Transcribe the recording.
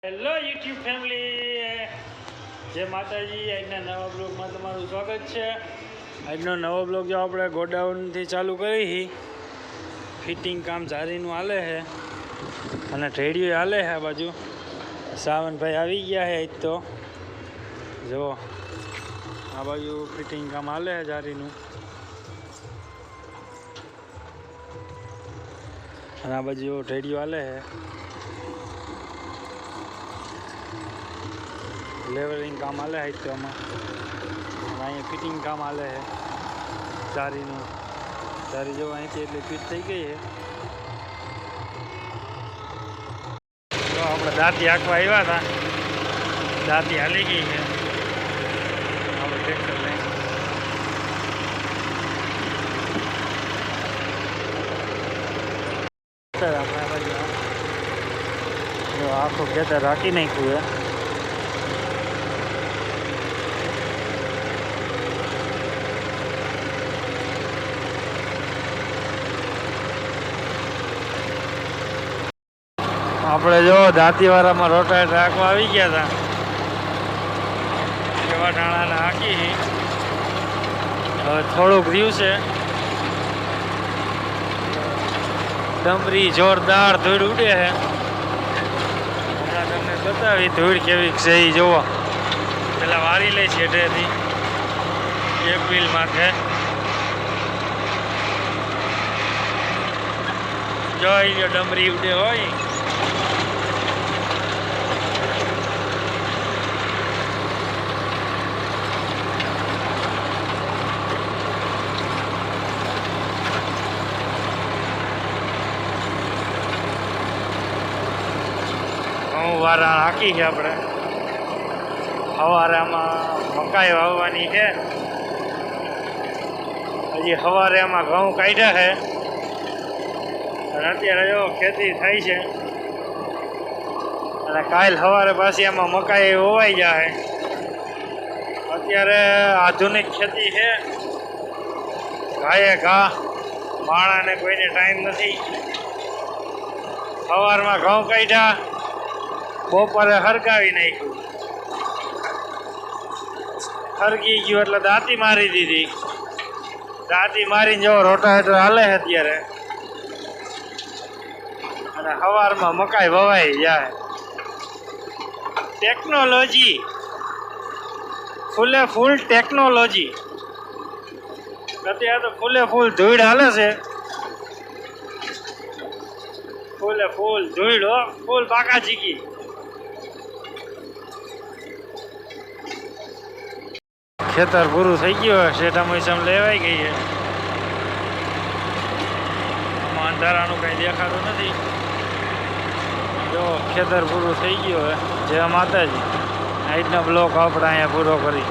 Hello YouTube family, જય માતાજી. આજના નવા બ્લોગમાં તમારું સ્વાગત છે. આજનો નવો બ્લોગ જો આપણે ગોડાઉનથી ચાલુ કરી, ફિટિંગ કામ જારીનું હાલે છે અને રેડિયો હાલે છે. આ બાજુ સાવનભાઈ આવી ગયા છે. આજ તો જો આ બાજુ ફિટિંગ કામ હાલે છે જારીનું, અને આ બાજુ રેડિયો હાલે છે. લેવલિંગ કામ હાલે છે તો આમાં, અહીંયા ફિટિંગ કામ હાલે છે જારીનું. જારી જો અહીંથી એટલી ફિટ થઈ ગઈ છે. તો આપણે દાંતી આંકવા આવ્યા હતા, દાંતી હાલી ગઈ છે. આપણે ટ્રેક્ટર લઈને આપણે બાજુ આખું ખેતર રાખી નાખ્યું છે. આપણે જો દાંતીવાળામાં રોટાવેટર રાખવા આવી ગયા હતા. એવા ટાણાને હાંકી હવે થોડુંક રહ્યું છે. ડમરી જોરદાર ધૂળ ઉડે છે. હમણાં તમને બતાવી ધૂળ કેવી છે એ જોવો. પેલા વારી લે છે એટેથી એક વ્હીલ માથે. જોઈ લો ડમરી ઉડે હોય. વારા હાકી છે આપણે. સવારે આમાં મકાઈ વાવવાની છે. હજી સવારે આમાં ઘઉં કાઢ્યા છે અને અત્યારે જો ખેતી થાય છે. અને કાલ સવારે પાછી આમાં મકાઈ વવાઈ જાય. અત્યારે આધુનિક ખેતી છે. ઘાએ ઘા, માણાને કોઈને ટાઈમ નથી. સવારમાં ઘઉં કાઢ્યા, બપોરે હરગાવી નાખ્યું. હરગી ગયું એટલે દાંતી મારી દીધી. દાંતી મારીને જો રોટાવેટર હાલે છે અત્યારે. અને સવારમાં મકાઈ વવાઈ જાય. ટેકનોલોજી, ફૂલે ફૂલ ટેકનોલોજી. અત્યારે તો ફૂલે ફૂલ ધૂળ હાલે છે. ફૂલે ફૂલ ધૂળ હો, ફૂલ પાકા ચીકી. ખેતર પૂરું થઈ ગયું, શેઠા મોસમ લેવાઈ ગઈ છે. આમાં અંધારાનું કંઈ દેખાતું નથી. જો ખેતર પૂરું થઈ ગયું. જય માતાજી. આજનો બ્લોગ આપણે અહીંયા પૂરો કરી.